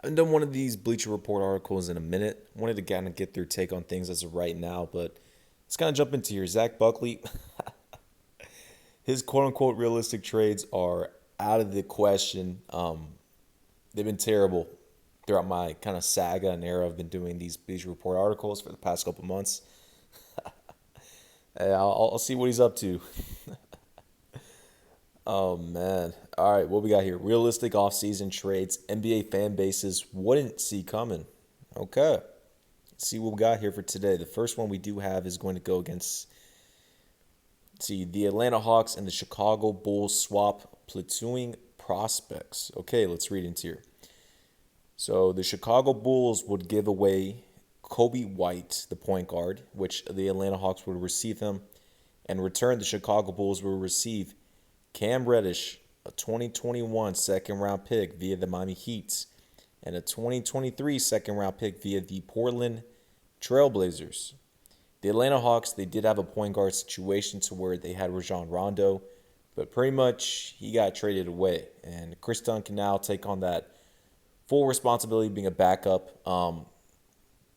haven't done one of these Bleacher Report articles in a minute. Wanted to kind of get their take on things as of right now, but let's kind of jump into here. Zack Buckley, his quote unquote realistic trades are out of the question. They've been terrible throughout my kind of saga and era. I've been doing these Bleacher Report articles for the past couple months. I'll see what he's up to. Oh man. All right, what we got here? Realistic offseason trades NBA fan bases wouldn't see coming. Okay. Let's see what we got here for today. The first one we do have is going to go against the Atlanta Hawks and the Chicago Bulls swap platooning prospects. Okay, let's read into here. So the Chicago Bulls would give away Kobe White, the point guard, which the Atlanta Hawks would receive him. And in return, the Chicago Bulls will receive Cam Reddish, a 2021 second-round pick via the Miami Heat, and a 2023 second-round pick via the Portland Trailblazers. The Atlanta Hawks, they did have a point guard situation to where they had Rajon Rondo, but pretty much he got traded away. And Chris Dunn can now take on that full responsibility of being a backup.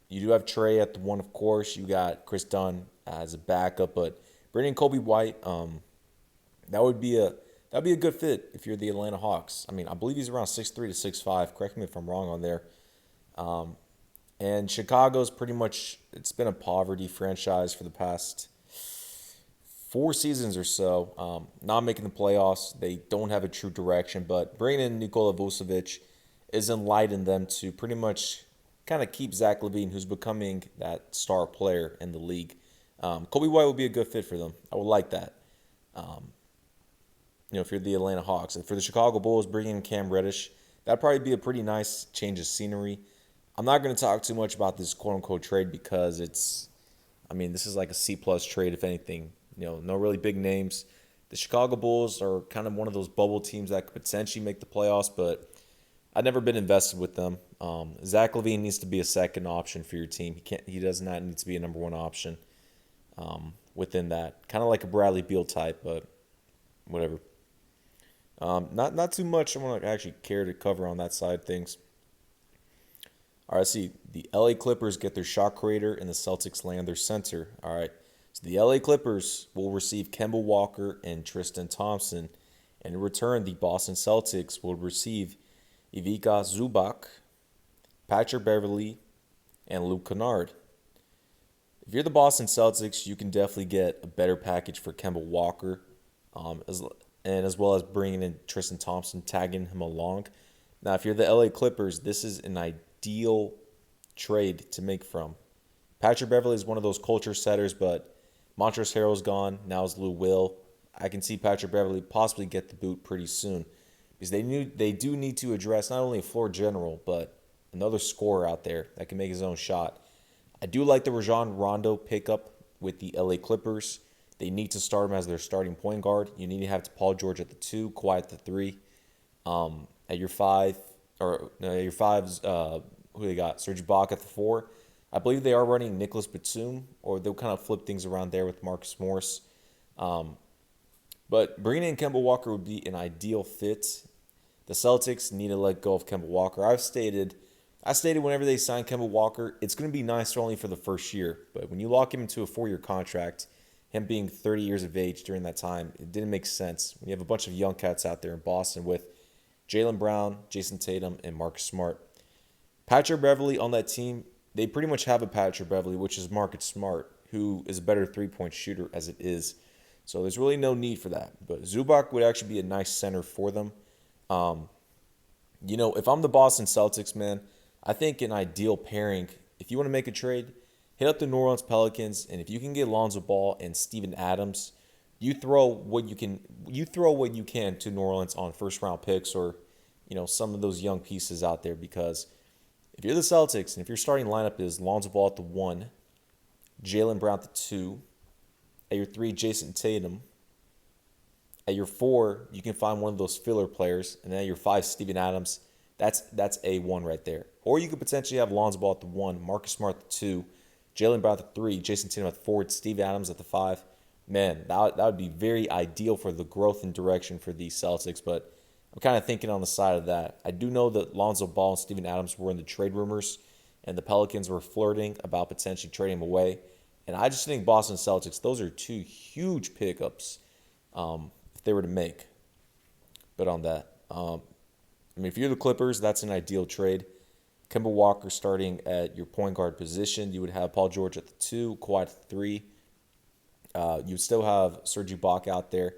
You do have Trey at the one, of course. You got Chris Dunn as a backup, but bringing Kobe White, that'd be a good fit if you're the Atlanta Hawks. I mean, I believe he's around 6'3" to 6'5". Correct me if I'm wrong on there. And Chicago's pretty much, it's been a poverty franchise for the past 4 seasons or so. Not making the playoffs. They don't have a true direction, but bringing in Nikola Vucevic is enlightening them to pretty much kind of keep Zach LaVine, who's becoming that star player in the league. Kobe White would be a good fit for them. I would like that. If you're the Atlanta Hawks. And for the Chicago Bulls, bringing in Cam Reddish, that'd probably be a pretty nice change of scenery. I'm not going to talk too much about this quote-unquote trade because this is like a C-plus trade, if anything. No really big names. The Chicago Bulls are kind of one of those bubble teams that could potentially make the playoffs, but I've never been invested with them. Zach LaVine needs to be a second option for your team. He does not need to be a number one option within that. Kind of like a Bradley Beal type, but whatever. Not too much I want to actually care to cover on that side of things. All right, see, the LA Clippers get their shot creator and the Celtics land their center. All right, so the LA Clippers will receive Kemba Walker and Tristan Thompson. And in return, the Boston Celtics will receive Ivica Zubac, Patrick Beverley, and Luke Kennard. If you're the Boston Celtics, you can definitely get a better package for Kemba Walker, as well as bringing in Tristan Thompson, tagging him along. Now, if you're the LA Clippers, this is an ideal trade to make from. Patrick Beverley is one of those culture setters, but Montrezl Harrell's gone. Now it's Lou Will. I can see Patrick Beverley possibly get the boot pretty soon because they do need to address not only a floor general, but another scorer out there that can make his own shot. I do like the Rajon Rondo pickup with the LA Clippers. They need to start him as their starting point guard. You need to have Paul George at the 2, Kawhi at the 3. At your 5, your 5's, who they got? Serge Ibaka at the 4. I believe they are running Nicholas Batum, or they'll kind of flip things around there with Marcus Morris. But bringing in Kemba Walker would be an ideal fit. The Celtics need to let go of Kemba Walker. I stated whenever they sign Kemba Walker, it's going to be nice only for the first year. But when you lock him into a 4-year contract, him being 30 years of age during that time, it didn't make sense. When you have a bunch of young cats out there in Boston with Jaylen Brown, Jason Tatum, and Marcus Smart. Patrick Beverley on that team, they pretty much have a Patrick Beverley, which is Marcus Smart, who is a better three-point shooter as it is. So there's really no need for that. But Zubac would actually be a nice center for them. If I'm the Boston Celtics, man, I think an ideal pairing, if you want to make a trade, hit up the New Orleans Pelicans, and if you can get Lonzo Ball and Steven Adams, you throw what you can to New Orleans on first-round picks or, some of those young pieces out there because if you're the Celtics and if your starting lineup is Lonzo Ball at the 1, Jaylen Brown at the 2, at your 3, Jason Tatum, at your 4, you can find one of those filler players, and then at your 5, Steven Adams, that's A1 right there. Or you could potentially have Lonzo Ball at the 1, Marcus Smart at the 2, Jaylen Brown at the 3, Jason Tatum at the 4, Steve Adams at the 5. Man, that would be very ideal for the growth and direction for the Celtics, but I'm kind of thinking on the side of that. I do know that Lonzo Ball and Steven Adams were in the trade rumors, and the Pelicans were flirting about potentially trading him away. And I just think Boston Celtics, those are two huge pickups if they were to make. Bet on that. I mean, if you're the Clippers, that's an ideal trade. Kemba Walker starting at your point guard position. You would have Paul George at the 2, Kawhi at the 3. You would still have Serge Ibaka out there.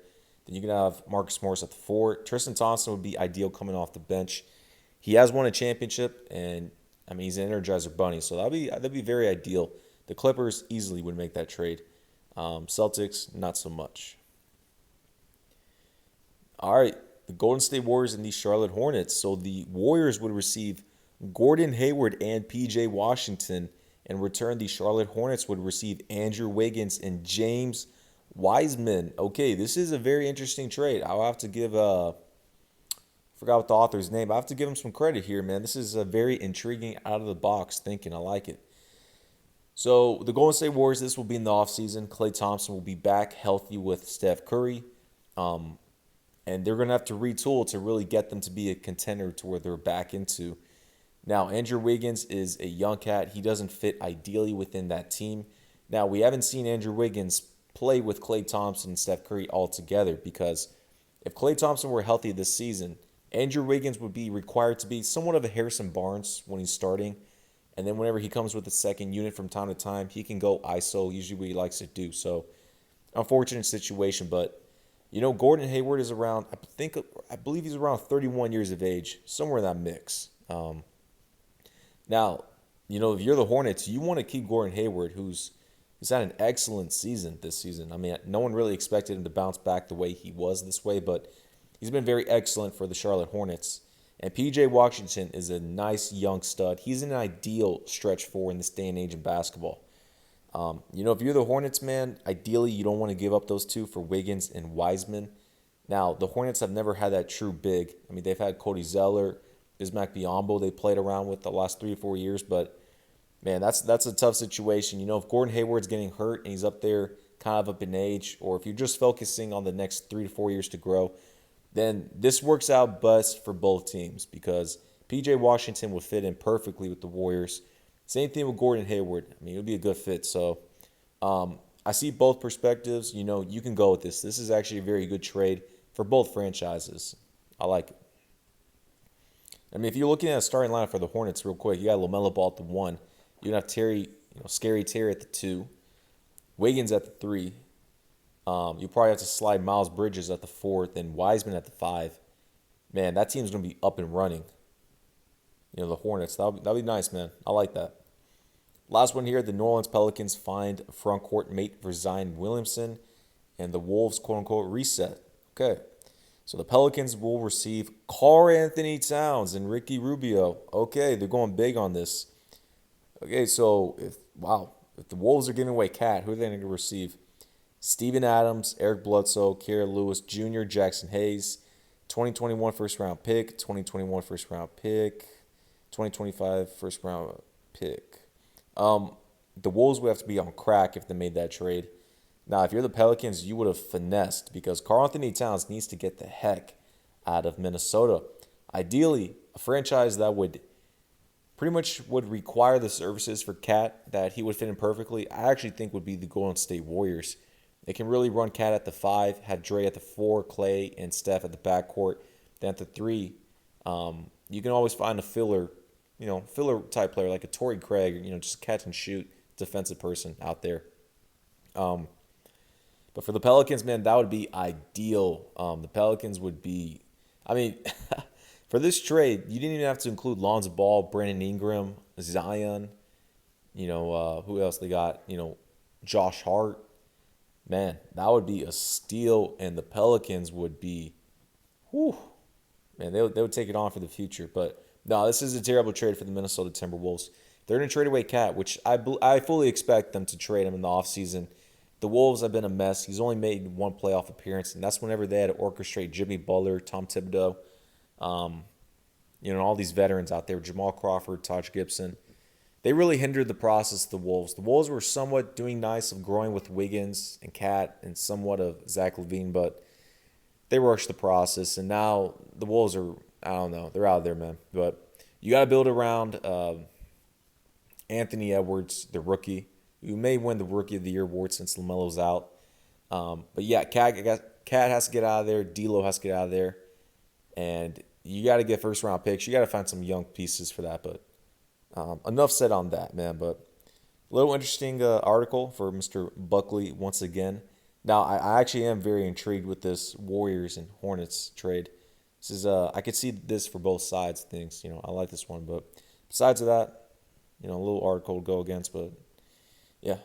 Then you can have Marcus Morris at the 4. Tristan Thompson would be ideal coming off the bench. He has won a championship, and I mean he's an Energizer Bunny, so that'd be very ideal. The Clippers easily would make that trade. Celtics, not so much. All right, the Golden State Warriors and the Charlotte Hornets. So the Warriors would receive Gordon Hayward and P.J. Washington. In return, the Charlotte Hornets would receive Andrew Wiggins and James Wiseman. Okay, this is a very interesting trade. I'll have to give forgot what the author's name. I have to give him some credit here, man. This is a very intriguing out of the box thinking. I like it. So the Golden State Warriors, this will be in the offseason. Klay Thompson will be back healthy with Steph Curry. And they're going to have to retool to really get them to be a contender to where they're back into. Now, Andrew Wiggins is a young cat. He doesn't fit ideally within that team. Now, we haven't seen Andrew Wiggins play with Klay Thompson and Steph Curry all together because if Klay Thompson were healthy this season, Andrew Wiggins would be required to be somewhat of a Harrison Barnes when he's starting. And then whenever he comes with a second unit from time to time, he can go ISO, usually what he likes to do. So, unfortunate situation, but you know, Gordon Hayward is around, I believe he's around 31 years of age, somewhere in that mix. Now, you know, if you're the Hornets, you want to keep Gordon Hayward, who's had an excellent season this season. I mean, no one really expected him to bounce back the way he was this way, but he's been very excellent for the Charlotte Hornets. And P.J. Washington is a nice young stud. He's an ideal stretch four in this day and age in basketball. You know, if you're the Hornets, man, ideally you don't want to give up those two for Wiggins and Wiseman. Now, the Hornets have never had that true big. I mean, they've had Cody Zeller, Bismack Biyombo they played around with the last 3 or 4 years, but man, that's a tough situation. You know, if Gordon Hayward's getting hurt and he's up there kind of up in age, or if you're just focusing on the next 3 to 4 years to grow, then this works out best for both teams because P.J. Washington would fit in perfectly with the Warriors. Same thing with Gordon Hayward. I mean, it would be a good fit. So I see both perspectives. You know, you can go with this. This is actually a very good trade for both franchises. I like it. I mean, if you're looking at a starting lineup for the Hornets real quick, you got LaMelo Ball at the 1. You have Scary Terry at the 2. Wiggins at the 3. You probably have to slide Miles Bridges at the 4, then Wiseman at the 5. Man, that team's going to be up and running. You know, the Hornets. That'll be nice, man. I like that. Last one here, the New Orleans Pelicans find front court mate for Zion Williamson, and the Wolves, quote-unquote, reset. Okay. So the Pelicans will receive Karl-Anthony Towns and Ricky Rubio. Okay, they're going big on this. Okay, so if the Wolves are giving away Cat, who are they going to receive? Steven Adams, Eric Bledsoe, Kira Lewis Jr., Jackson Hayes, 2021 first-round pick, 2021 first-round pick, 2025 first-round pick. The Wolves would have to be on crack if they made that trade. Now, if you're the Pelicans, you would have finessed because Karl-Anthony Towns needs to get the heck out of Minnesota. Ideally, a franchise that would require the services for Cat that he would fit in perfectly, I actually think would be the Golden State Warriors. They can really run Cat at the 5, have Dre at the 4, Klay and Steph at the backcourt. Then at the 3, you can always find a filler type player like a Torrey Craig, just catch and shoot defensive person out there. But for the Pelicans, man, that would be ideal. The Pelicans would be, for this trade, you didn't even have to include Lonzo Ball, Brandon Ingram, Zion, who else they got? Josh Hart. Man, that would be a steal, and the Pelicans would be, man, they would take it on for the future. But no, this is a terrible trade for the Minnesota Timberwolves. They're going to trade away Cat, which I fully expect them to trade him in the offseason. The Wolves have been a mess. He's only made one playoff appearance, and that's whenever they had to orchestrate Jimmy Butler, Tom Thibodeau, all these veterans out there, Jamal Crawford, Taj Gibson. They really hindered the process of the Wolves. The Wolves were somewhat doing nice of growing with Wiggins and Cat and somewhat of Zach LaVine, but they rushed the process, and now the Wolves are, I don't know, they're out there, man. But you got to build around Anthony Edwards, the rookie, who may win the Rookie of the Year award since LaMelo's out. But yeah, Cat has to get out of there. D'Lo has to get out of there, and you got to get first round picks. You got to find some young pieces for that. But enough said on that, man. But a little interesting article for Mr. Buckley once again. Now, I actually am very intrigued with this Warriors and Hornets trade. This is I could see this for both sides of things. I like this one, but besides that, a little article to go against. But yeah,